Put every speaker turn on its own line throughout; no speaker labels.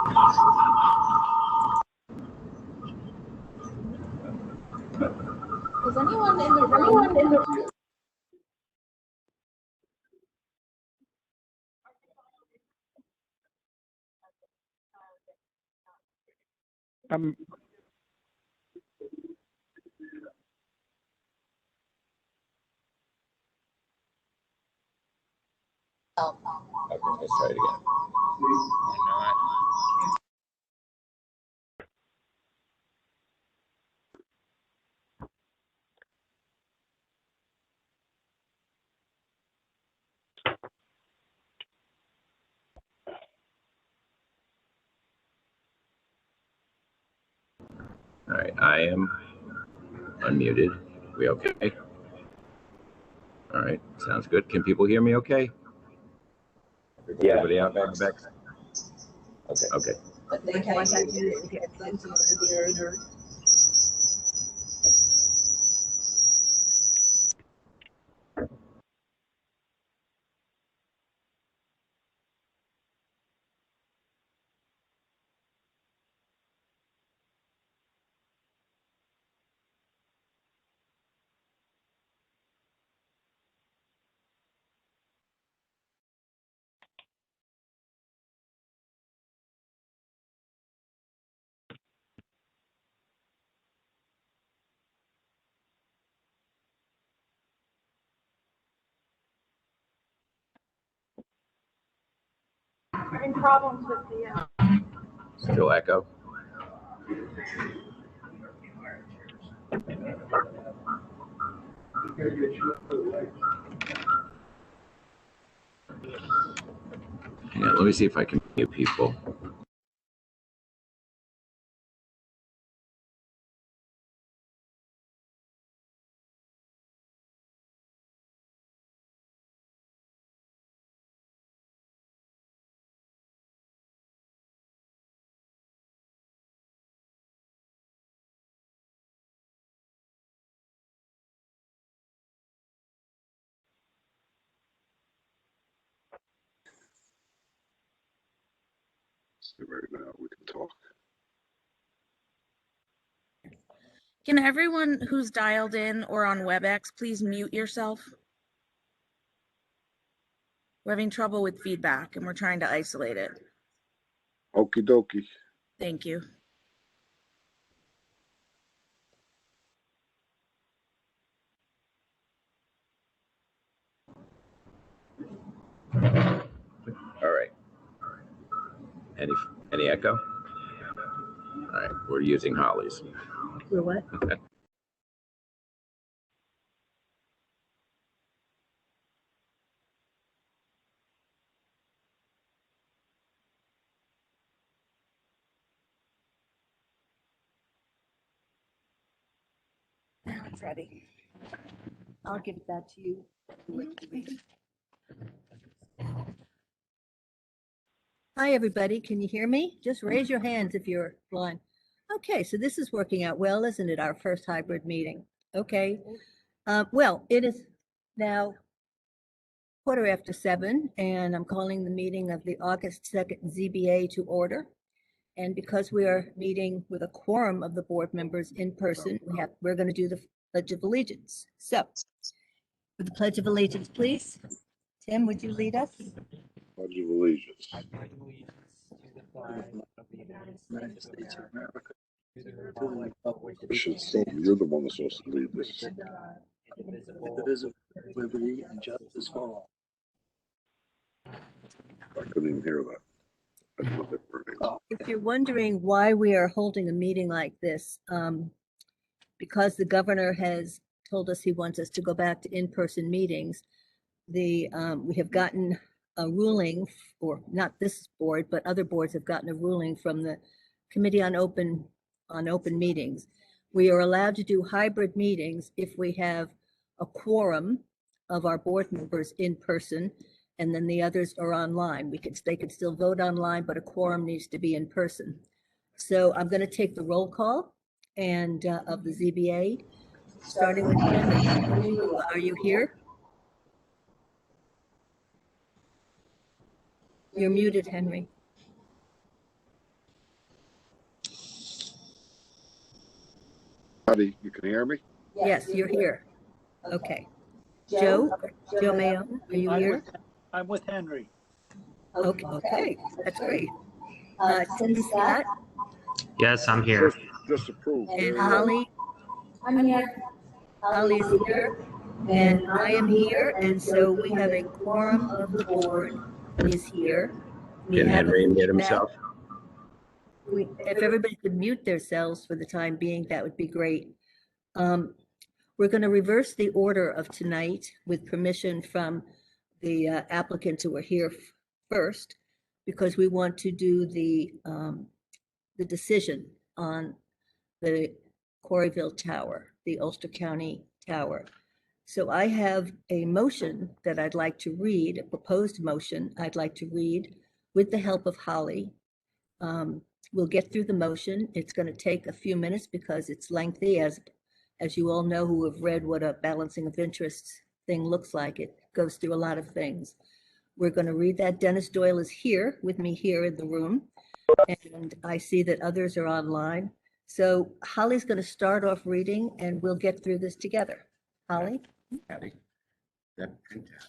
Is anyone in the room?
Okay, let's try it again. Why not? All right, I am unmuted. We okay? All right, sounds good. Can people hear me okay? Yeah. Everybody out back? Okay. Okay.
But they can't hear you if you get plugged into the computer. Having problems with the
Still echo. Hang on, let me see if I can mute people.
Right now we can talk.
Can everyone who's dialed in or on WebEx please mute yourself? We're having trouble with feedback and we're trying to isolate it.
Okie dokie.
Thank you.
All right. Any echo? All right, we're using Holly's.
We're what?
Now it's ready. I'll give that to you. Hi, everybody. Can you hear me? Just raise your hands if you're blind. Okay, so this is working out well, isn't it? Our first hybrid meeting. Okay. Well, it is now 7:15, and I'm calling the meeting of the August 2nd ZBA to order. And because we are meeting with a quorum of the board members in person, we're going to do the Pledge of Allegiance. So, with the Pledge of Allegiance, please. Tim, would you lead us?
Pledge of Allegiance.
I pledge allegiance to the flag of the United States of America, to the republic for which it stands,
You're the one that's supposed to lead this.
indivisible, with liberty and justice for all.
I couldn't even hear that. I thought they were burning.
If you're wondering why we are holding a meeting like this, because the governor has told us he wants us to go back to in-person meetings, we have gotten a ruling, or not this board, but other boards have gotten a ruling from the Committee on Open Meetings. We are allowed to do hybrid meetings if we have a quorum of our board members in person, and then the others are online. They could still vote online, but a quorum needs to be in person. So I'm going to take the roll call and of the ZBA, starting with Henry. Henry, are you here? You're muted, Henry.
Howdy, you can hear me?
Yes, you're here. Okay. Joe Mayo, are you here?
I'm with Henry.
Okay, that's great. Tim Scott
Yes, I'm here.
Disapprove.
and Holly. I'm here. Holly's here, and I am here, and so we have a quorum of the board is here. We
Can
have a
Henry mute
now-
himself?
If everybody could mute themselves for the time being, that would be great. We're going to reverse the order of tonight with permission from the applicants who are here first, because we want to do the decision on the Quarryville Tower, the Ulster County Tower. So I have a motion that I'd like to read, a proposed motion I'd like to read with the help of Holly. We'll get through the motion. It's going to take a few minutes because it's lengthy, as you all know who have read what a balancing of interests thing looks like. It goes through a lot of things. We're going to read that. Dennis Doyle is here with me here in the room, and I see that others are online. So Holly's going to start off reading, and we'll get through this together. Holly?
Patty, that printout.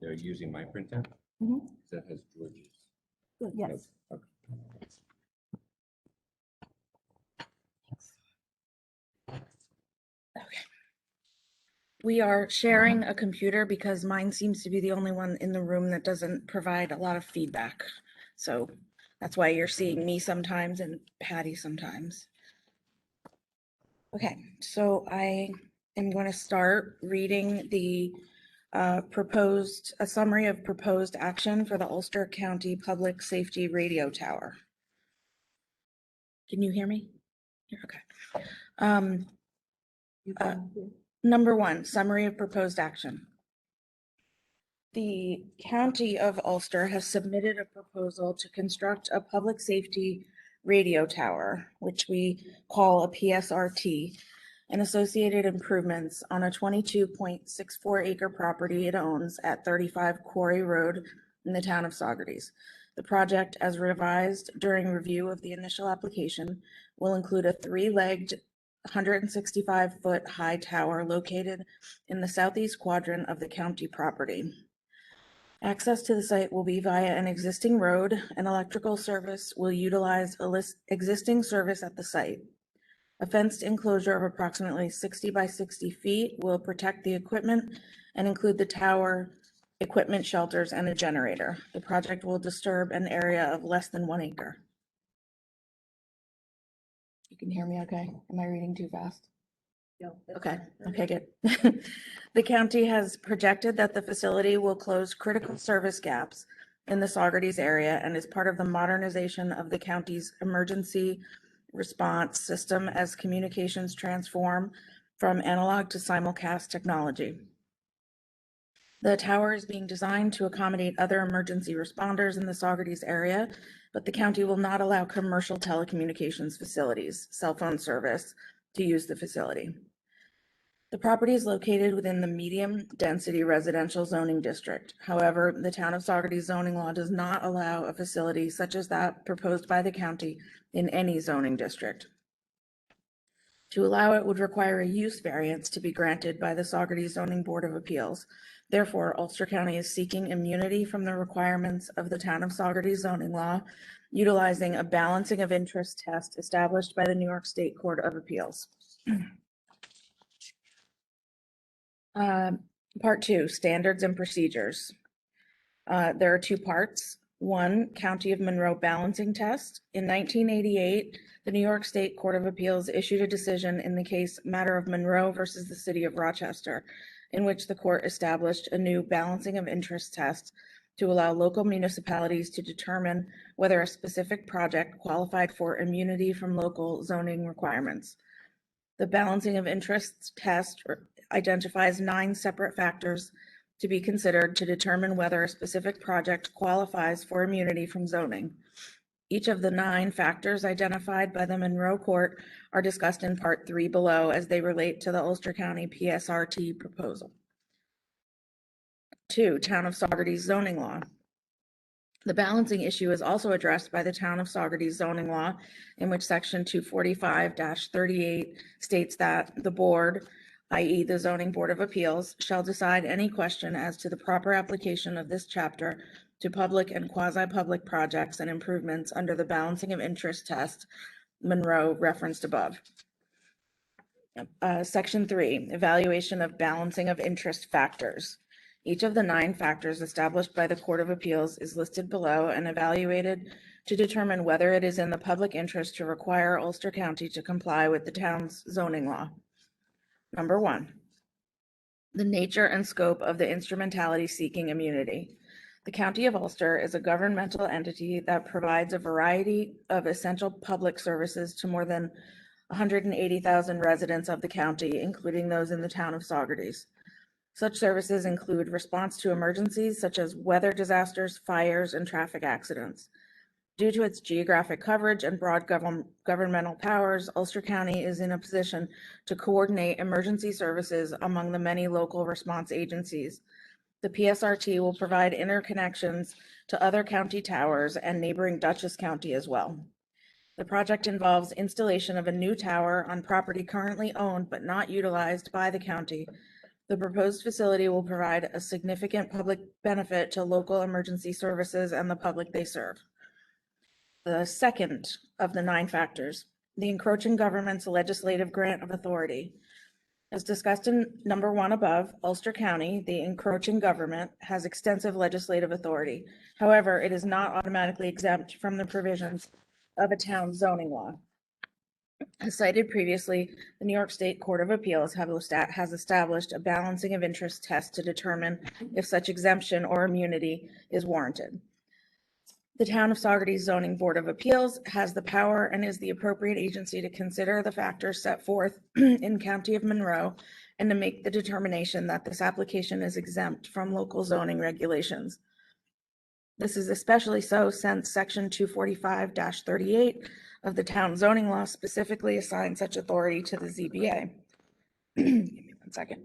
They're using my printout?
Mhm.
That has George's.
Yes.
Okay.
We are sharing a computer because mine seems to be the only one in the room that doesn't provide a lot of feedback. So that's why you're seeing me sometimes and Patty sometimes. Okay, so I am going to start reading the a summary of proposed action for the Ulster County Public Safety Radio Tower. Can you hear me? Okay. Number 1, summary of proposed action. The County of Ulster has submitted a proposal to construct a public safety radio tower, which we call a PSRT, and associated improvements on a 22.64 acre property it owns at 35 Quarry Road in the town of Saugerties. The project, as revised during review of the initial application, will include a 3-legged 165-foot high tower located in the southeast quadrant of the county property. Access to the site will be via an existing road, and electrical service will utilize existing service at the site. A fenced enclosure of approximately 60 by 60 feet will protect the equipment and include the tower, equipment shelters, and a generator. The project will disturb an area of less than 1 acre. You can hear me okay? Am I reading too fast? Okay, good. The county has projected that the facility will close critical service gaps in the Saugerties area and is part of the modernization of the county's emergency response system as communications transform from analog to simulcast technology. The tower is being designed to accommodate other emergency responders in the Saugerties area, but the county will not allow commercial telecommunications facilities, cell phone service, to use the facility. The property is located within the medium-density residential zoning district. However, the town of Saugerties zoning law does not allow a facility such as that proposed by the county in any zoning district. To allow it would require a use variance to be granted by the Saugerties Zoning Board of Appeals. Therefore, Ulster County is seeking immunity from the requirements of the town of Saugerties zoning law, utilizing a balancing of interest test established by the New York State Court of Appeals. Part 2, standards and procedures. There are 2 parts. 1, County of Monroe balancing test. In 1988, the New York State Court of Appeals issued a decision in the case Matter of Monroe versus the City of Rochester, in which the court established a new balancing of interest test to allow local municipalities to determine whether a specific project qualified for immunity from local zoning requirements. The balancing of interests test identifies 9 separate factors to be considered to determine whether a specific project qualifies for immunity from zoning. Each of the 9 factors identified by the Monroe Court are discussed in Part 3 below as they relate to the Ulster County PSRT proposal. 2, Town of Saugerties zoning law. The balancing issue is also addressed by the Town of Saugerties zoning law, in which section 245-38 states that the board, i.e. the Zoning Board of Appeals, shall decide any question as to the proper application of this chapter to public and quasi-public projects and improvements under the balancing of interest test, Monroe referenced above. Section 3, evaluation of balancing of interest factors. Each of the 9 factors established by the Court of Appeals is listed below and evaluated to determine whether it is in the public interest to require Ulster County to comply with the town's zoning law. Number 1, the nature and scope of the instrumentality seeking immunity. The County of Ulster is a governmental entity that provides a variety of essential public services to more than 180,000 residents of the county, including those in the Town of Saugerties. Such services include response to emergencies such as weather disasters, fires, and traffic accidents. Due to its geographic coverage and broad governmental powers, Ulster County is in a position to coordinate emergency services among the many local response agencies. The PSRT will provide interconnections to other county towers and neighboring Dutchess County as well. The project involves installation of a new tower on property currently owned but not utilized by the county. The proposed facility will provide a significant public benefit to local emergency services and the public they serve. The second of the 9 factors, the encroaching government's legislative grant of authority. As discussed in number 1 above, Ulster County, the encroaching government, has extensive legislative authority. However, it is not automatically exempt from the provisions of a town zoning law. As cited previously, the New York State Court of Appeals has established a balancing of interest test to determine if such exemption or immunity is warranted. The Town of Saugerties Zoning Board of Appeals has the power and is the appropriate agency to consider the factors set forth in County of Monroe and to make the determination that this application is exempt from local zoning regulations. This is especially so since section 245-38 of the town zoning law specifically assigns such authority to the ZBA. Give me 1 second.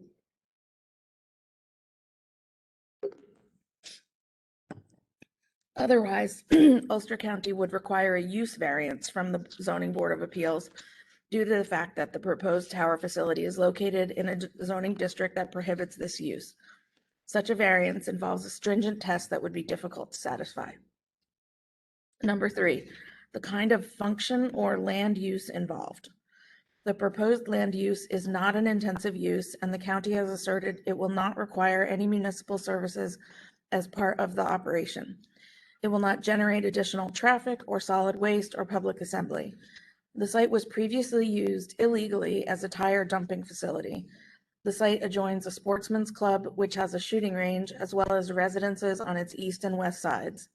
Otherwise, Ulster County would require a use variance from the Zoning Board of Appeals due to the fact that the proposed tower facility is located in a zoning district that prohibits this use. Such a variance involves a stringent test that would be difficult to satisfy. Number 3, the kind of function or land use involved. The proposed land use is not an intensive use, and the county has asserted it will not require any municipal services as part of the operation. It will not generate additional traffic or solid waste or public assembly. The site was previously used illegally as a tire dumping facility. The site adjoins a sportsman's club, which has a shooting range, as well as residences on its east and west sides.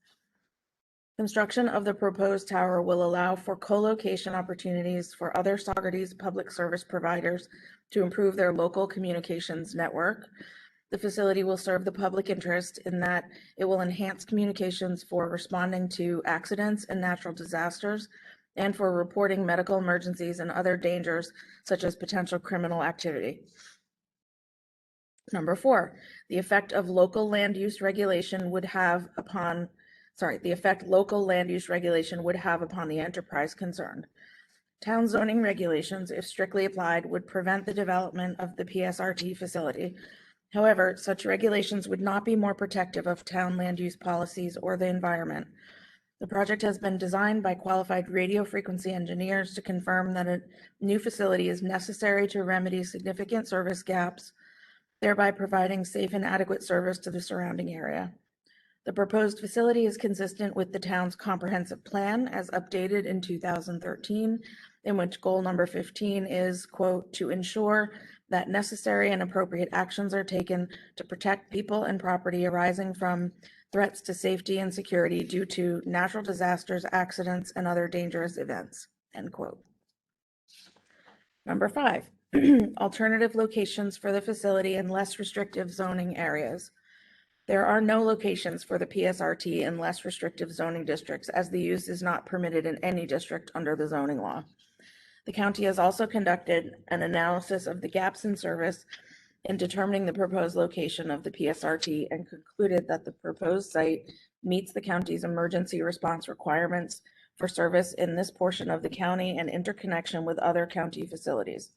Construction of the proposed tower will allow for co-location opportunities for other Saugerties public service providers to improve their local communications network. The facility will serve the public interest in that it will enhance communications for responding to accidents and natural disasters and for reporting medical emergencies and other dangers such as potential criminal activity. Number 4, the effect local land use regulation would have upon the enterprise concerned. Town zoning regulations, if strictly applied, would prevent the development of the PSRT facility. However, such regulations would not be more protective of town land use policies or the environment. The project has been designed by qualified radio frequency engineers to confirm that a new facility is necessary to remedy significant service gaps, thereby providing safe and adequate service to the surrounding area. The proposed facility is consistent with the town's comprehensive plan as updated in 2013, in which goal number 15 is, quote, to ensure that necessary and appropriate actions are taken to protect people and property arising from threats to safety and security due to natural disasters, accidents, and other dangerous events, end quote. Number 5, alternative locations for the facility in less restrictive zoning areas. There are no locations for the PSRT in less restrictive zoning districts, as the use is not permitted in any district under the zoning law. The county has also conducted an analysis of the gaps in service in determining the proposed location of the PSRT and concluded that the proposed site meets the county's emergency response requirements for service in this portion of the county and interconnection with other county facilities.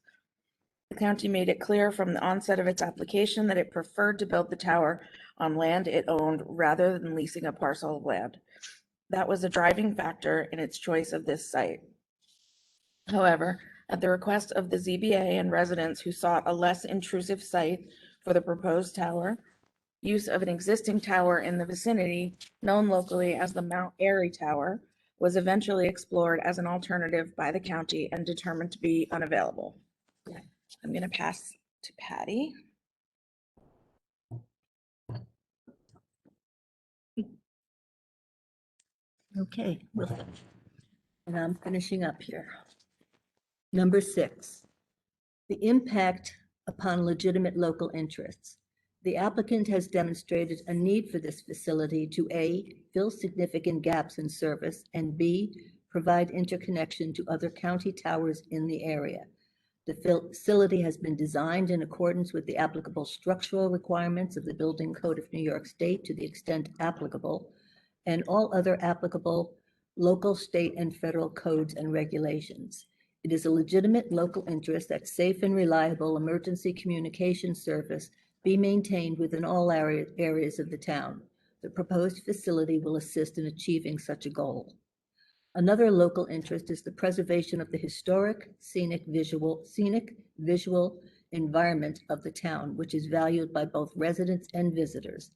The county made it clear from the onset of its application that it preferred to build the tower on land it owned rather than leasing a parcel of land. That was a driving factor in its choice of this site. However, at the request of the ZBA and residents who sought a less intrusive site for the proposed tower, use of an existing tower in the vicinity, known locally as the Mount Airy Tower, was eventually explored as an alternative by the county and determined to be unavailable. I'm going to pass to Patty.
Okay, and I'm finishing up here. Number 6, the impact upon legitimate local interests. The applicant has demonstrated a need for this facility to A, fill significant gaps in service, and B, provide interconnection to other county towers in the area. The facility has been designed in accordance with the applicable structural requirements of the Building Code of New York State to the extent applicable, and all other applicable local, state, and federal codes and regulations. It is a legitimate local interest that safe and reliable emergency communication service be maintained within all areas of the town. The proposed facility will assist in achieving such a goal. Another local interest is the preservation of the historic, scenic visual environment of the town, which is valued by both residents and visitors.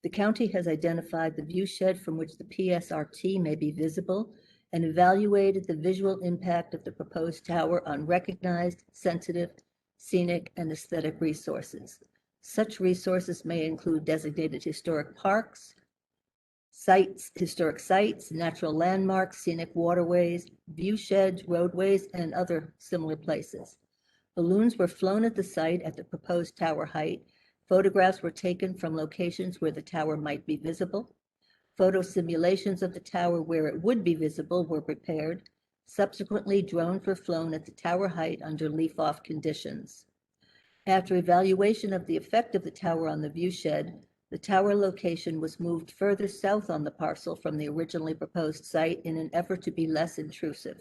The county has identified the view shed from which the PSRT may be visible and evaluated the visual impact of the proposed tower on recognized, sensitive, scenic, and aesthetic resources. Such resources may include designated historic parks, historic sites, natural landmarks, scenic waterways, view sheds, roadways, and other similar places. Balloons were flown at the site at the proposed tower height. Photographs were taken from locations where the tower might be visible. Photo simulations of the tower where it would be visible were prepared. Subsequently, drones were flown at the tower height under leaf-off conditions. After evaluation of the effect of the tower on the view shed, the tower location was moved further south on the parcel from the originally proposed site in an effort to be less intrusive,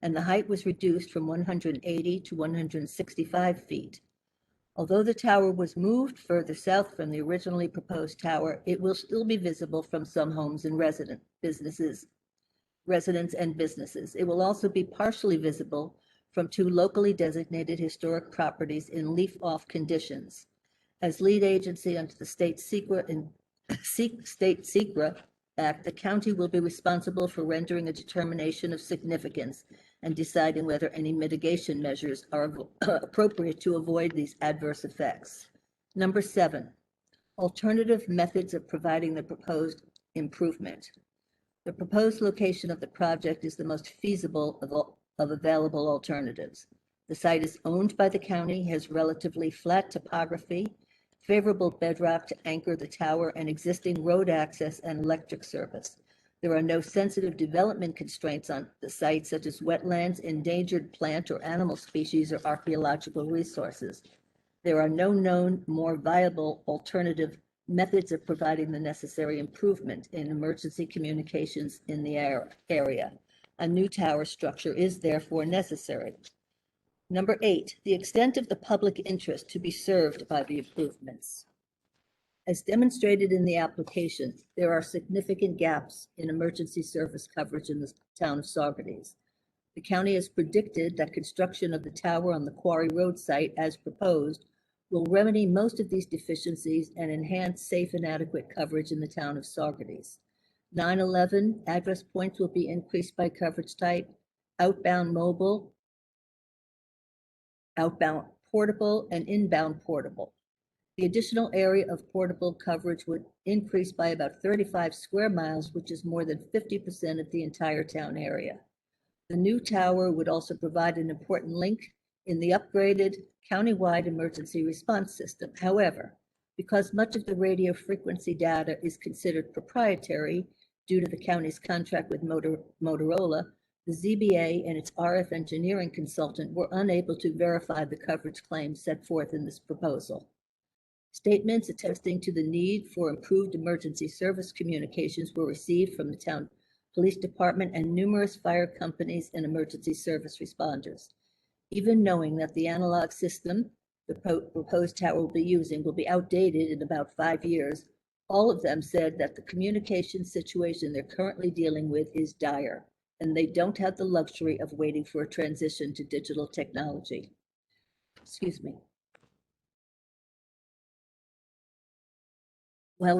and the height was reduced from 180 to 165 feet. Although the tower was moved further south from the originally proposed tower, it will still be visible from some homes and residents and businesses. It will also be partially visible from 2 locally designated historic properties in leaf-off conditions. As lead agency under the State Secret Act, the county will be responsible for rendering a determination of significance and deciding whether any mitigation measures are appropriate to avoid these adverse effects. Number 7, alternative methods of providing the proposed improvement. The proposed location of the project is the most feasible of available alternatives. The site is owned by the county, has relatively flat topography, favorable bedrock to anchor the tower, and existing road access and electric service. There are no sensitive development constraints on the site, such as wetlands, endangered plant or animal species, or archaeological resources. There are no known more viable alternative methods of providing the necessary improvement in emergency communications in the area. A new tower structure is therefore necessary. Number 8, the extent of the public interest to be served by the improvements. As demonstrated in the application, there are significant gaps in emergency service coverage in the town of Saugerties. The county has predicted that construction of the tower on the Quarry Road site as proposed will remedy most of these deficiencies and enhance safe and adequate coverage in the town of Saugerties. 911 address points will be increased by coverage type, outbound mobile, outbound portable, and inbound portable. The additional area of portable coverage would increase by about 35 square miles, which is more than 50% of the entire town area. The new tower would also provide an important link in the upgraded countywide emergency response system. However, because much of the radio frequency data is considered proprietary due to the county's contract with Motorola, the ZBA and its RF engineering consultant were unable to verify the coverage claims set forth in this proposal. Statements attesting to the need for improved emergency service communications were received from the town police department and numerous fire companies and emergency service responders. Even knowing that the analog system the proposed tower will be using will be outdated in about 5 years, all of them said that the communication situation they're currently dealing with is dire, and they don't have the luxury of waiting for a transition to digital technology. Excuse me. While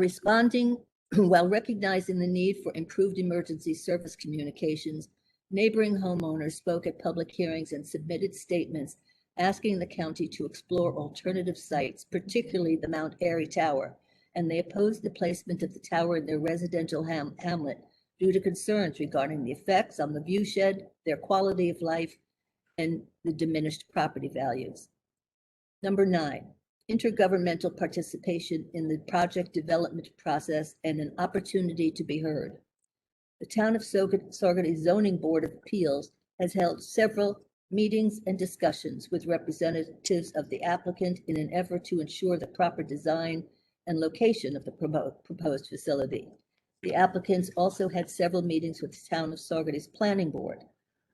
recognizing the need for improved emergency service communications, neighboring homeowners spoke at public hearings and submitted statements asking the county to explore alternative sites, particularly the Mount Airy Tower, and they opposed the placement of the tower in their residential hamlet due to concerns regarding the effects on the viewshed, their quality of life, and the diminished property values. Number 9. Intergovernmental participation in the project development process and an opportunity to be heard. The Town of Saugerty Zoning Board of Appeals has held several meetings and discussions with representatives of the applicant in an effort to ensure the proper design and location of the proposed facility. The applicants also had several meetings with the Town of Saugerty's Planning Board.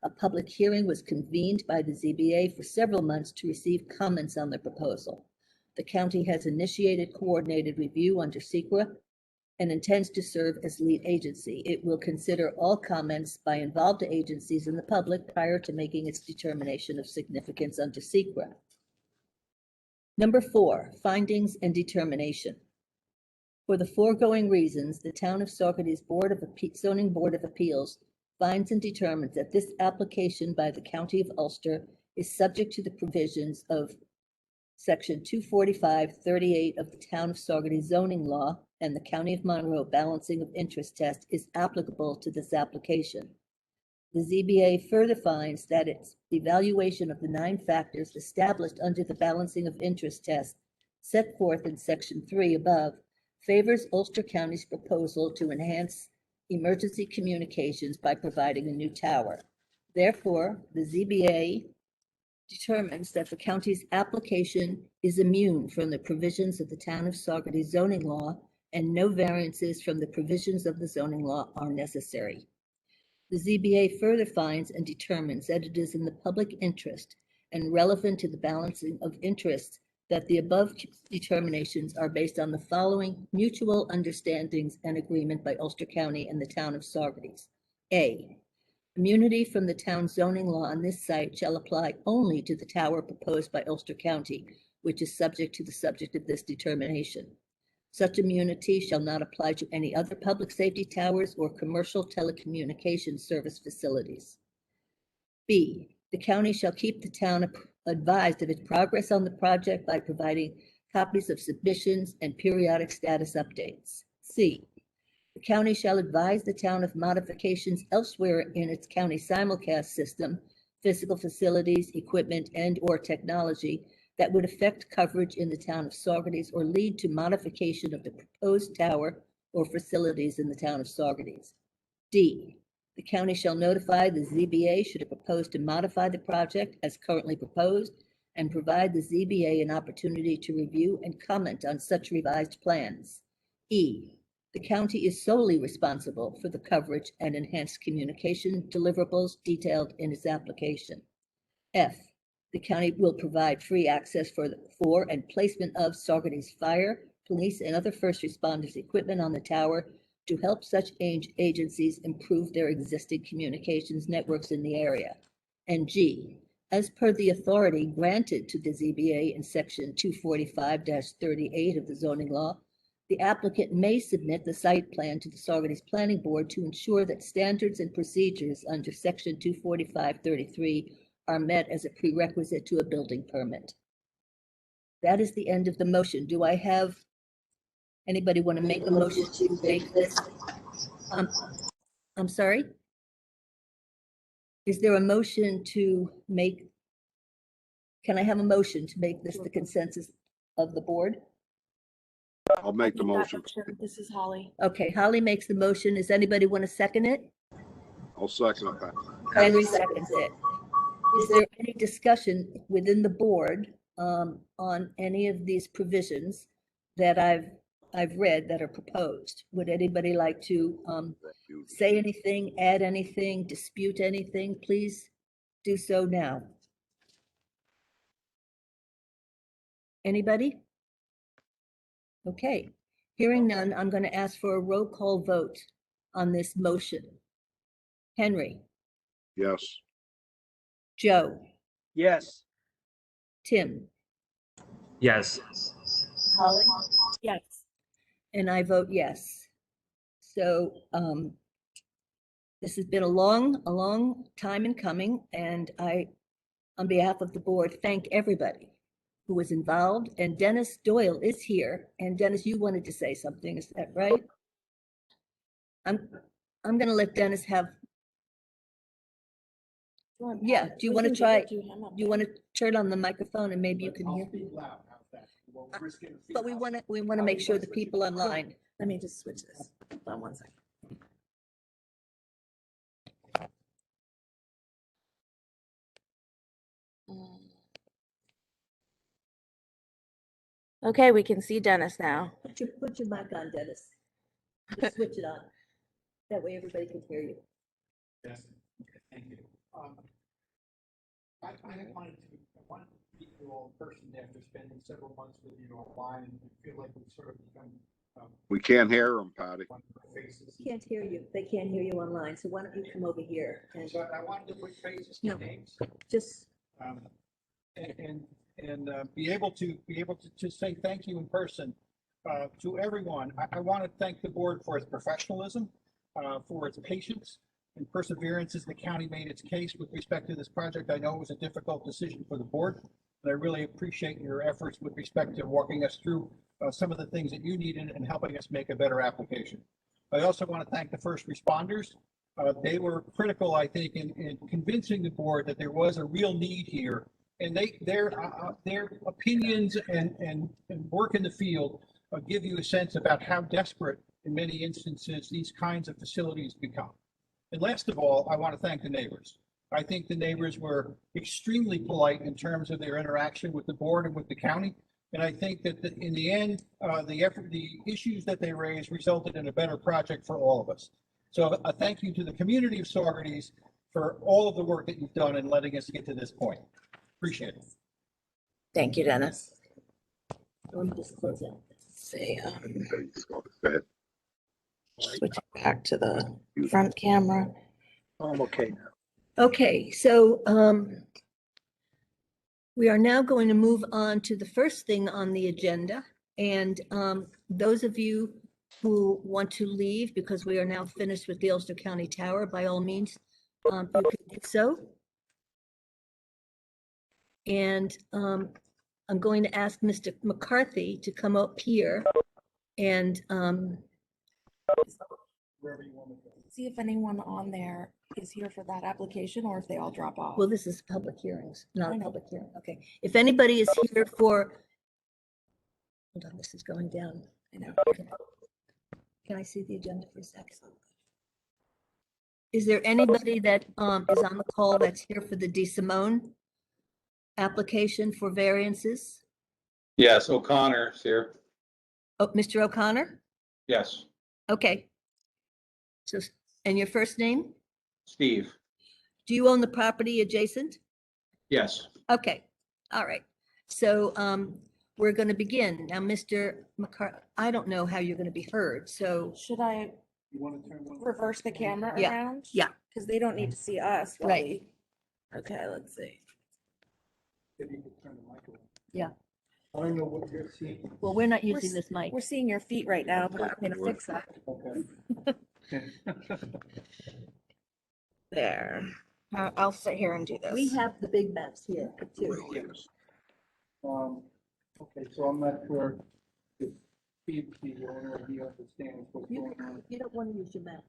A public hearing was convened by the ZBA for several months to receive comments on the proposal. The county has initiated coordinated review under SEQRA and intends to serve as lead agency. It will consider all comments by involved agencies and the public prior to making its determination of significance under SEQRA. Number 4, findings and determination. For the foregoing reasons, the Town of Saugerty's Zoning Board of Appeals finds and determines that this application by the County of Ulster is subject to the provisions of Section 245-38 of the Town of Saugerty zoning law, and the County of Monroe balancing of interest test is applicable to this application. The ZBA further finds that its evaluation of the 9 factors established under the balancing of interest test set forth in Section 3 above favors Ulster County's proposal to enhance emergency communications by providing a new tower. Therefore, the ZBA determines that the county's application is immune from the provisions of the Town of Saugerty zoning law and no variances from the provisions of the zoning law are necessary. The ZBA further finds and determines that it is in the public interest and relevant to the balancing of interests that the above determinations are based on the following mutual understandings and agreement by Ulster County and the Town of Saugerty. A. Immunity from the town's zoning law on this site shall apply only to the tower proposed by Ulster County, which is subject to the subject of this determination. Such immunity shall not apply to any other public safety towers or commercial telecommunications service facilities. B. The county shall keep the town advised of its progress on the project by providing copies of submissions and periodic status updates. C. The county shall advise the town of modifications elsewhere in its county simulcast system, physical facilities, equipment, and/or technology that would affect coverage in the Town of Saugerty or lead to modification of the proposed tower or facilities in the Town of Saugerty. D. The county shall notify the ZBA should it propose to modify the project as currently proposed and provide the ZBA an opportunity to review and comment on such revised plans. E. The county is solely responsible for the coverage and enhanced communication deliverables detailed in its application. F. The county will provide free access for and placement of Saugerty's fire, police, and other first responders equipment on the tower to help such agencies improve their existing communications networks in the area. And G. As per the authority granted to the ZBA in Section 245-38 of the zoning law, the applicant may submit the site plan to the Saugerty's Planning Board to ensure that standards and procedures under Section 245-33 are met as a prerequisite to a building permit. That is the end of the motion. Do I have anybody want to make a motion to make this? I'm sorry? Is there a motion to make? Can I have a motion to make this the consensus of the board?
I'll make the motion.
This is Holly.
Okay, Holly makes the motion. Does anybody want to second it?
I'll second that.
Henry seconds it. Is there any discussion within the board on any of these provisions that I've read that are proposed. Would anybody like to say anything, add anything, dispute anything? Please do so now. Anybody? Okay, hearing none, I'm going to ask for a roll call vote on this motion. Henry,
Yes.
Joe,
Yes.
Tim,
Yes.
Holly,
Yes.
and I vote yes. So this has been a long time in coming, and I, on behalf of the board, thank everybody who was involved. And Dennis Doyle is here. And Dennis, you wanted to say something, is that right? I'm going to let Dennis have, yeah, do you want to try, do you want to turn on the microphone and maybe you can hear? But we want to make sure the people online.
Let me just switch this. Hold on one second. Okay, we can see Dennis now.
Put your mic on, Dennis. Just switch it on. That way everybody can hear you.
Yes, okay, thank you. I wanted to meet you all in person after spending several months with you online, and feel like we've sort of become.
We can't hear them, Patty.
One of our faces.
Can't hear you. They can't hear you online. So why don't you come over here and
So I wanted to put faces
No.
to names,
just,
and be able to say thank you in person to everyone. I want to thank the board for its professionalism, for its patience and perseverance as the county made its case with respect to this project. I know it was a difficult decision for the board, and I really appreciate your efforts with respect to walking us through some of the things that you needed and helping us make a better application. I also want to thank the first responders. They were critical, I think, in convincing the board that there was a real need here, and their opinions and work in the field give you a sense about how desperate, in many instances, these kinds of facilities become. And last of all, I want to thank the neighbors. I think the neighbors were extremely polite in terms of their interaction with the board and with the county. And I think that in the end, the issues that they raised resulted in a better project for all of us. So a thank you to the community of Saugerties for all of the work that you've done in letting us get to this point. Appreciate it.
Thank you, Dennis.
let me just close out.
See,
Go ahead.
switch back to the front camera.
I'm okay now.
Okay, so we are now going to move on to the first thing on the agenda. And those of you who want to leave, because we are now finished with the Ulster County Tower, by all means, you can do so. And I'm going to ask Mr. McCarthy to come up here and
Wherever you want to go.
See if anyone on there is here for that application or if they all drop off.
well, this is public hearings, not
I
a
know.
public hearing. Okay, if anybody is here for, hold on, this is going down.
I know.
Can I see the agenda for a second? Is there anybody that is on the call that's here for the DeSimone application for variances?
Yes, O'Connor's here.
Oh, Mr. O'Connor?
Yes,
Okay. So, and your first name?
Steve.
Do you own the property adjacent?
Yes.
Okay, all right. So we're going to begin. Now, Mr. McCarthy, I don't know how you're going to be heard, so,
Should I
You want to turn one?
reverse the camera
Yeah,
around?
yeah.
Because they don't need to see us. while
Right.
we- Okay, let's see.
If you could turn the mic on.
Yeah.
I don't know what you're seeing.
Well, we're not
We're
using
s-
this mic.
We're seeing your feet right now, but I'm gonna fix that.
Okay.
There. I'll sit here and do this.
We have the big maps here too.
Yes. Okay, so I'm not sure if Steve, the owner, he understands what's going on.
You don't want to use your map,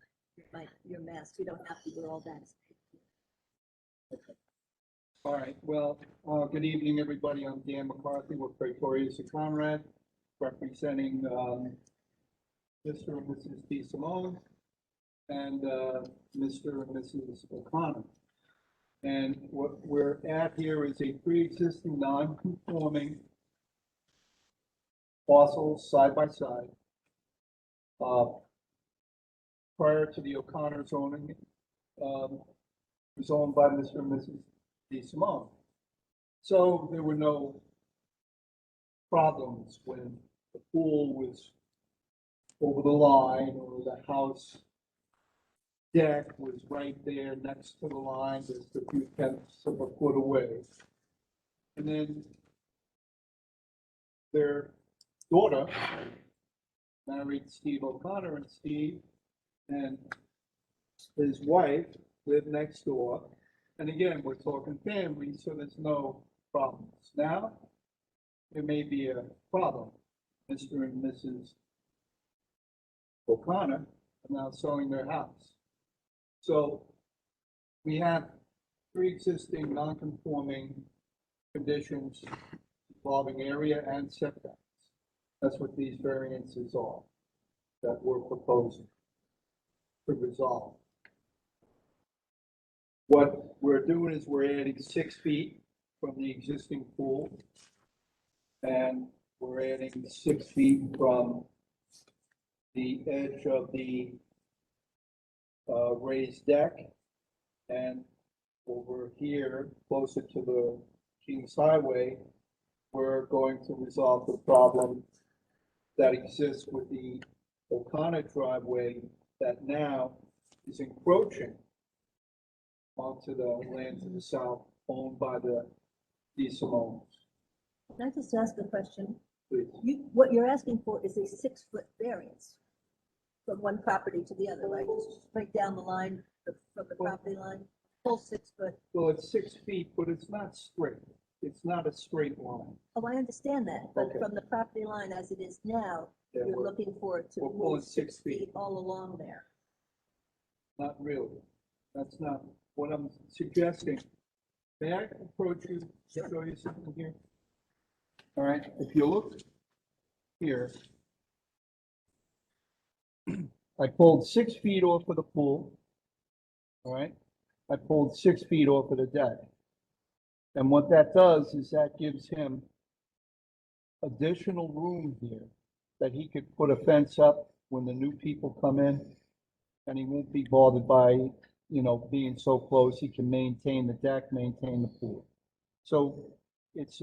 your mask. You don't have to do all that.
All right, well, good evening, everybody. I'm Dan McCarthy with Pretorius and Conrad, representing Mr. and Mrs. DeSimone and Mr. and Mrs. O'Connor. And what we're at here is a pre-existing non-conforming parcels side by side. Prior to the O'Connor zoning, was owned by Mr. and Mrs. DeSimone. So there were no problems when the pool was over the line or the house deck was right there next to the line, just a few tenths of a foot away. And then their daughter married Steve O'Connor, and Steve and his wife lived next door. And again, we're talking family, so there's no problems. Now, there may be a problem. Mr. and Mrs. O'Connor are now selling their house. So we have pre-existing non-conforming conditions involving area and setbacks. That's what these variances are that we're proposing to resolve. What we're doing is we're adding 6 feet from the existing pool, and we're adding 6 feet from the edge of the raised deck, and over here, closer to the Kings Highway, we're going to resolve the problem that exists with the O'Connor driveway that now is encroaching onto the land to the south owned by the DeSimones.
Can I just ask a question?
Please.
What you're asking for is a 6-foot variance from one property to the other, right? Just straight down the line from the property line, full 6 foot.
Well, it's 6 feet, but it's not straight. It's not a straight line.
Oh, I understand that, but
Okay.
from the property line as it is now,
Yeah,
you're
we're
looking for it to
we're pulling
move
6
6
feet.
feet all along there.
Not really. That's not what I'm suggesting. May I approach you to show you something here? All right, if you look here, I pulled 6 feet off of the pool. All right, I pulled 6 feet off of the deck. And what that does is that gives him additional room here that he could put a fence up when the new people come in. And he won't be bothered by, you know, being so close. He can maintain the deck, maintain the pool. So it's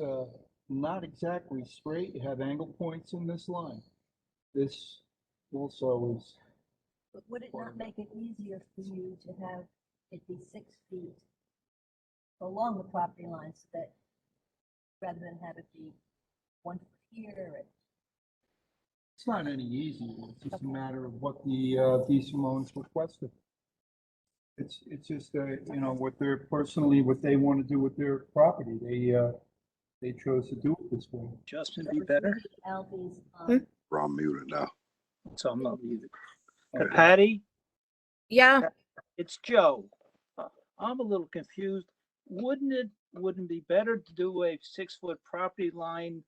not exactly straight. You have angle points in this line. This also is,
But would it not make it easier for you to have it be 6 feet along the property line so that rather than have it be 1 foot here and
it's not any easier. It's just a matter of what the DeSimones requested. It's just, you know, what they're personally, what they want to do with their property. They chose to do it this way.
Justin, be better?
Alvy's,
Ron muted now.
So I'm not muted.
Okay.
Patty,
Yeah,
it's Joe. I'm a little confused. Wouldn't it be better to do a 6-foot property line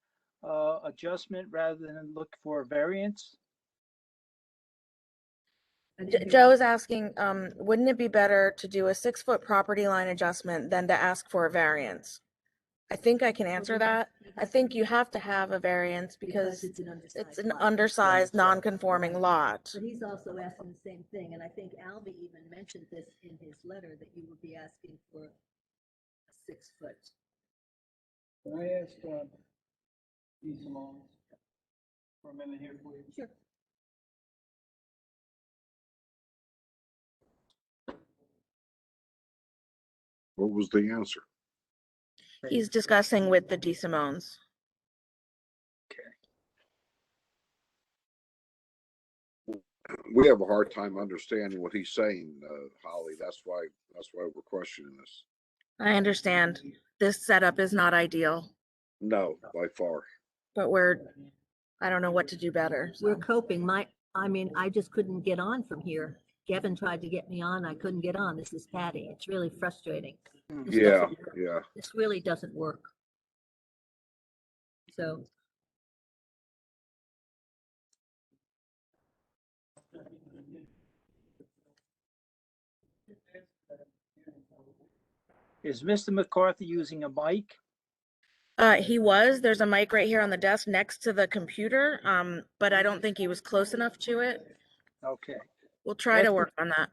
adjustment rather than look for a variance?
Joe is asking, wouldn't it be better to do a 6-foot property line adjustment than to ask for a variance? I think I can answer that. I think you have to have a variance because it's an undersized, non-conforming lot.
but he's also asking the same thing, and I think Alvy even mentioned this in his letter, that you would be asking for a 6 foot.
Can I ask DeSimones for a minute here, please?
Sure.
What was the answer?
He's discussing with the DeSimones.
We have a hard time understanding what he's saying, Holly. That's why we're questioning this.
I understand. This setup is not ideal,
No, by far.
but I don't know what to do better. so.
We're coping. I just couldn't get on from here. Kevin tried to get me on. I couldn't get on. This is Patty. It's really frustrating. This
Yeah,
doesn't work.
yeah.
This really doesn't work. So,
Is Mr. McCarthy using a mic?
He was, there's a mic right here on the desk next to the computer, but I don't think he was close enough to it.
Okay,
We'll try to work on that.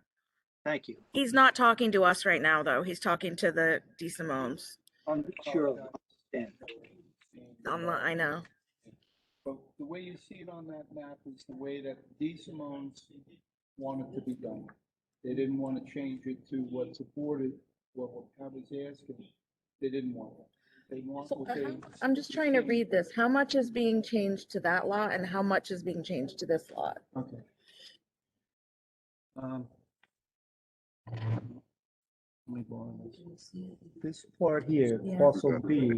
thank you.
He's not talking to us right now, though. He's talking to the D. Simone's.
I'm sure of that.
I know.
But the way you see it on that map is the way that D. Simone's wanted to be done. They didn't want to change it to what's supported, what I was asking. They didn't want that. They want
So
what they.
I'm just trying to read this. How much is being changed to that lot and how much is being changed to this lot?
Okay. Let me go on this. This part here,
Yeah.
parcel B,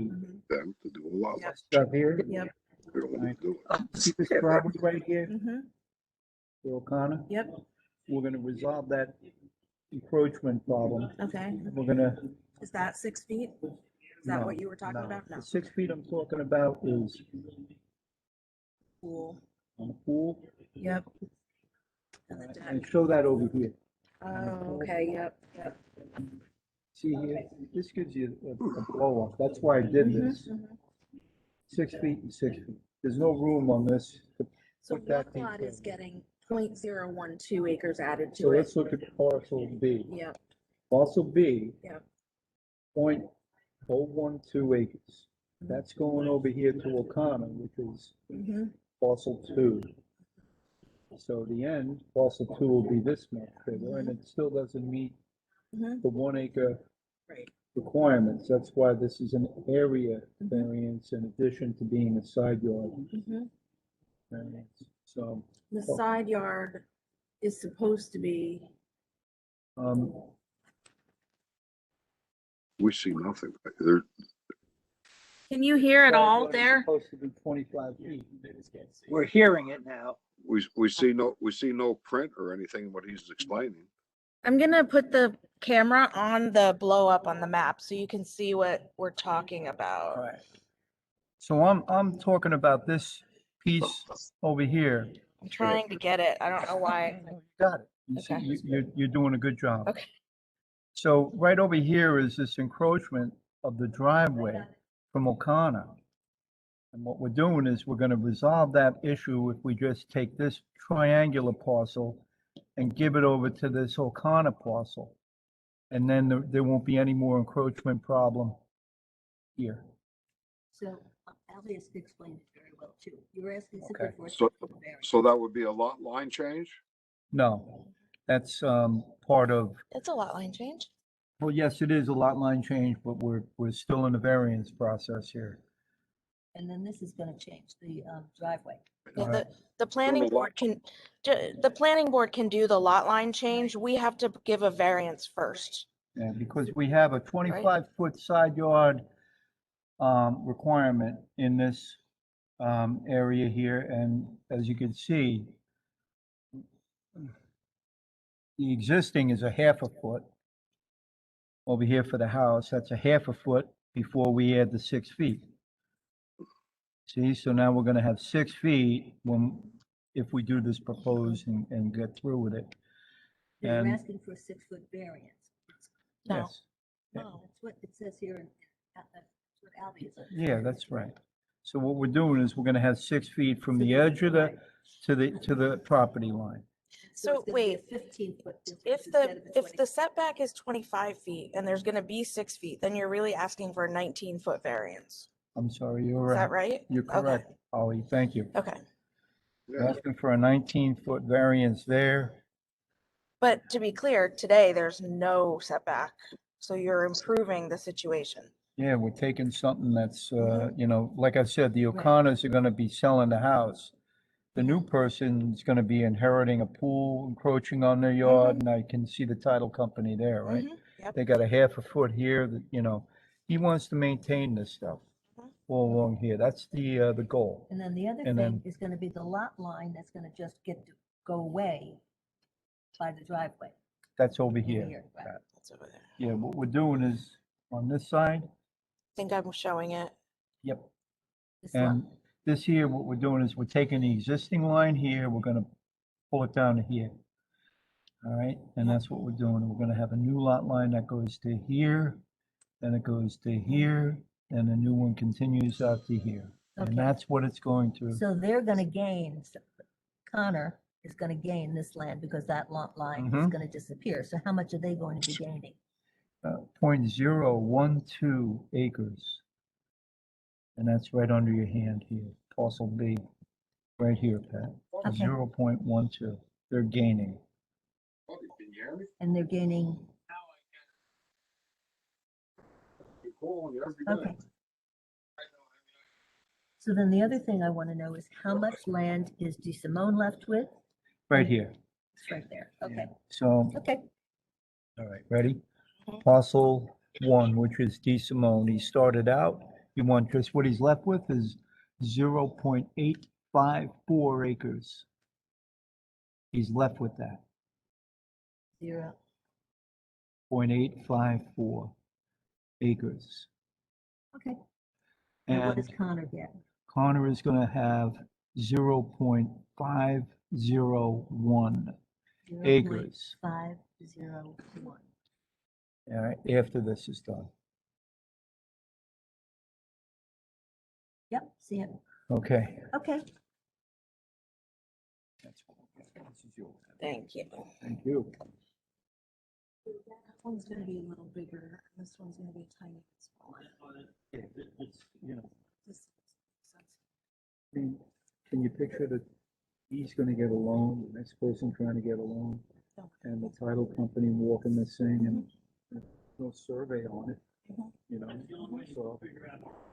Them to do a lot.
Yep.
stuff here,
Yep.
We don't want to do it.
see this property right here,
Mm-hmm.
for O'Connor?
Yep.
We're gonna resolve that encroachment problem.
Okay.
We're gonna.
Is that 6 feet? Is that
No,
what you were talking
no.
about? No.
The 6 feet I'm talking about is
Pool.
on the pool,
Yep. And the deck.
and show that over here.
Oh, okay, yep, yep.
See here, this gives you a blow off. That's why I did this.
Mhm.
6 feet and 6 feet. There's no room on this.
So
Put that
what lot
detail.
is getting 0.012 acres added
So
to it?
let's look at parcel B.
Yep,
Parcel B.
Yep.
0.012 acres. That's going over here to O'Connor, which is
mm-hmm.
parcel 2. So the end, parcel 2 will be this much bigger, and it still doesn't meet
Mm-hmm.
the 1 acre
Right.
requirements. That's why this is an area
Mhm.
variance in addition to being a side yard
Mm-hmm.
variance. So,
The side yard is supposed to be,
um,
We see nothing. There,
can you hear it
side
all
yard is
there?
supposed to be 25 feet.
We're hearing it now.
we see no print or anything what he's explaining.
I'm gonna put the camera on the blow up on the map so you can see what we're talking about.
Right. So I'm talking about this piece over here.
I'm trying to get it. I don't know why.
You got it. You see,
Okay.
you're doing a good job.
Okay.
So right over here is this encroachment of the driveway from O'Connor. And what we're doing is we're gonna resolve that issue if we just take this triangular parcel and give it over to this O'Connor parcel. And then there won't be any more encroachment problem here.
So Alias explained it very well too. You were asking simply
Okay.
for a
So-
simple variance.
So that would be a lot line change?
No, that's part of,
It's a lot line change.
well, yes, it is a lot line change, but we're still in the variance process here.
And then this is gonna change the driveway.
Yeah,
Alright.
the planning
lot.
board can, the planning board can do the lot line change. We have to give a variance first.
Yeah, because we have a 25-foot side yard requirement in this area here, and as you can see, the existing is a half a foot over here for the house. That's a half a foot before we add the 6 feet. See, so now we're gonna have 6 feet if we do this proposed and get through with it.
You're
And-
asking for a 6-foot variance.
No.
Yes,
No.
That's what it says here, that's what Alias said.
yeah, that's right. So what we're doing is we're gonna have 6 feet from the edge of the, to the property line.
So
it's gonna be a
wait,
15-foot distance
if
instead
the,
of a
if
20.
the setback is 25 feet and there's gonna be 6 feet, then you're really asking for a 19-foot variance.
I'm sorry, you're
Is that
right.
right?
You're
Okay.
correct, Holly, thank you.
Okay.
You're asking for a 19-foot variance there.
But to be clear, today there's no setback. So you're improving the situation.
Yeah, we're taking something that's,
Mhm.
you know, like I said, the O'Connors are gonna be selling the house. The new person's gonna be inheriting a pool, encroaching on their yard, and I can see the title company there, right?
Mhm. Yep.
They got a half a foot here that, you know, he wants to maintain this stuff
Mhm.
all along here. That's the goal.
And then the other
and
thing
then-
is gonna be the lot line that's gonna just go away by the driveway.
That's over
over
here.
right.
That's over there.
Yeah, what we're doing is on this side,
I think I'm showing it.
yep.
This lot.
And this here, what we're doing is we're taking the existing line here, we're gonna pull it down to here. All right, and that's what we're doing. We're gonna have a new lot line that goes to here, then it goes to here, and a new one continues out to here. And
Okay.
that's what it's going to.
So they're gonna gain, Connor is gonna gain this land because that lot line is
Mhm.
gonna disappear. So how much are they going to be gaining?
0.012 acres. And that's right under your hand here, parcel B, right here, Pat.
Okay.
0.12, they're gaining.
And they're gaining, okay. So then the other thing I want to know is how much land is DeSimone left with?
Right here.
It's right there. Okay,
So,
okay.
all right, ready? Parcel 1, which is D. Simone, he started out, you want just what he's left with is 0.854 acres. He's left with that, 0.854 acres.
Okay. And what
And
does Connor get?
Connor is gonna have 0.501 acres,
501.
all right, after this is done.
Yep, see it.
Okay.
Okay.
Thank you.
Thank you.
That one's gonna be a little bigger, this one's gonna be tiny bit smaller.
You know,
This-
I mean, can you picture that he's gonna get a loan, the next person trying to get a loan, and the title company walking this thing and there's no survey on it, you know, so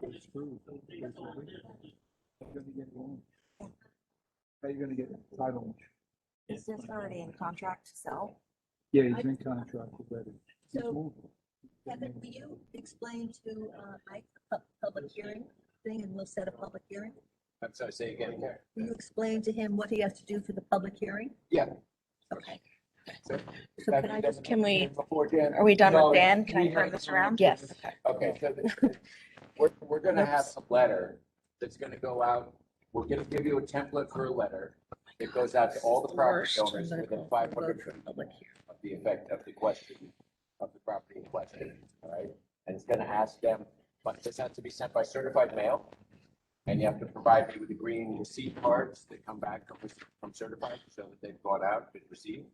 it's true. How you gonna get a loan? How you gonna get a title?
Is this already in contract to sell?
Yeah, he's in contract already. He's
So-
moving.
Kevin, will you explain to Mike the public hearing thing and we'll set a public hearing?
I'm sorry, say again.
Will you explain to him what he has to do for the public hearing?
Yeah.
Okay.
So
So can I just, can we,
Before Dan.
are we done
No,
with Dan? Can I
we
turn
have-
this around?
Yes.
Okay, so we're gonna have a letter that's gonna go out. We're gonna give you a template for a letter. It goes out to all the property owners within 500 feet of the effect of the question, of the property in question, all right? And it's gonna ask them, but this has to be sent by certified mail. And you have to provide me with the green receipt cards that come back from certified, so that they've gone out, been received.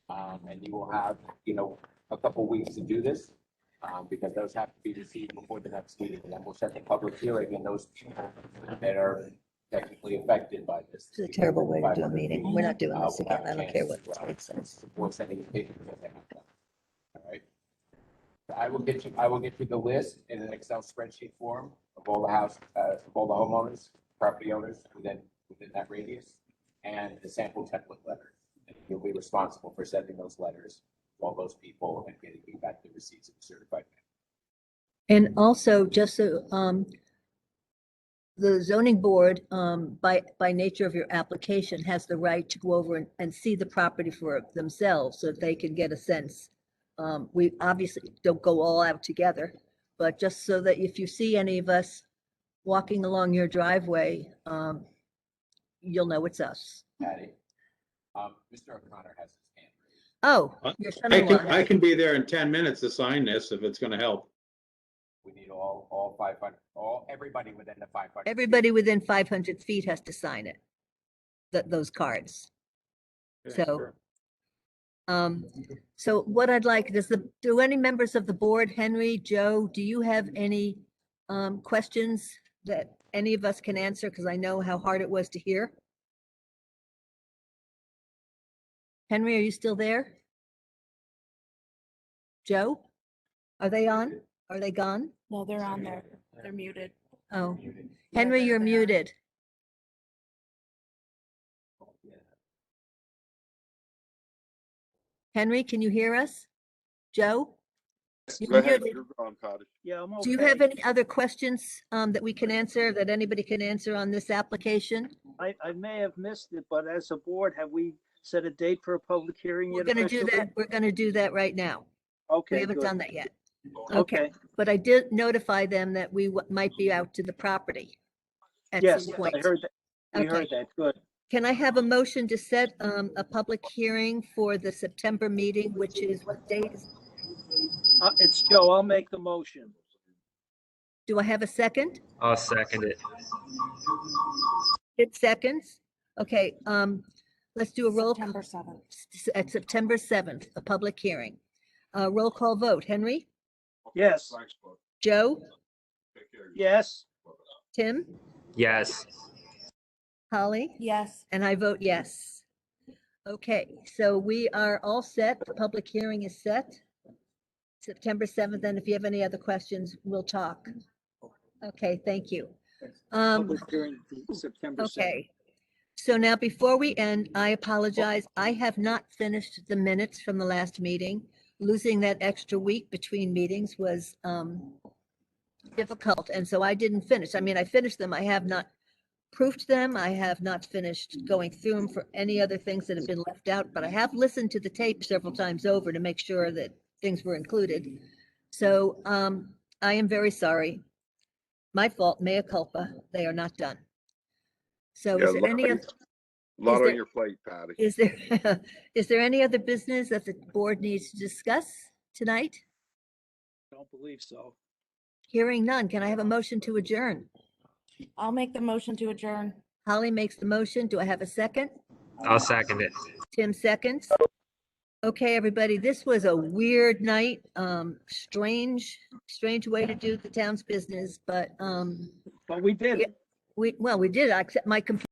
And you will have, you know, a couple weeks to do this, because those have to be received before the next meeting. And then we'll set the public hearing and those people that are technically affected by this.
It's a terrible way to do a
500
meeting.
feet,
We're not doing this
will
again.
have a
I don't
chance
care what
to,
the state says.
We'll send you papers that they have done. All right. I will get you the list in an Excel spreadsheet form of all the of all the homeowners, property owners within that radius, and the sample template letter. And you'll be responsible for sending those letters to all those people and getting me back the receipts of the certified mail.
And also, just so, the zoning board, by nature of your application, has the right to go over and see the property for themselves, so that they can get a sense. We obviously don't go all out together, but just so that if you see any of us walking along your driveway, you'll know it's us.
Patty, Mr. O'Connor has his hand raised.
Oh, your son-in-law.
I can be there in 10 minutes to sign this if it's gonna help.
We need all 500, everybody within the 500.
Everybody within 500 feet has to sign it, those cards. So, so what I'd like, do any members of the board, Henry, Joe, do you have any questions that any of us can answer? Because I know how hard it was to hear. Henry, are you still there? Joe? Are they on? Are they gone?
No, they're on there. They're muted.
Oh, Henry, you're muted. Henry, can you hear us? Joe?
Go ahead,
muted.
you're on, Patty.
Yeah, I'm okay.
Do you have any other questions that we can answer, that anybody can answer on this application?
I may have missed it, but as a board, have we set a date for a public hearing
We're
yet?
gonna do
officially?
that. We're gonna do that right now. We
Okay,
haven't
good.
done that yet.
Okay,
But I did notify them that we might be out to the property at
yes,
some
I
point.
heard that. We
Okay.
heard that, good.
Can I have a motion to set a public hearing for the September meeting, which is what date?
It's Joe, I'll make the motion.
Do I have a second?
I'll second it.
It seconds? Okay, let's do a roll.
September 7th.
At September 7th, a public hearing. Roll call vote. Henry,
Yes.
Joe,
Yes.
Tim,
Yes.
Holly,
Yes.
and I vote yes. Okay, so we are all set. The public hearing is set. September 7th, and if you have any other questions, we'll talk. Okay, thank you.
Public hearing September 7th.
Okay. So now before we end, I apologize. I have not finished the minutes from the last meeting. Losing that extra week between meetings was difficult, and so I didn't finish. I mean, I finished them. I have not proofed them. I have not finished going through them for any other things that have been left out, but I have listened to the tape several times over to make sure that things were included. So I am very sorry. My fault, mea culpa. They are not done. So
Yeah,
is there any other?
A lot
Is
on
there-
your plate, Patty.
Is there, is there any other business that the board needs to discuss tonight?
Don't believe so.
Hearing none, can I have a motion to adjourn?
I'll make the motion to adjourn.
Holly makes the motion. Do I have a second?
I'll second it.
Tim seconds. Okay, everybody, this was a weird night. Strange way to do the town's business, but
But we did it.
we did, except my computer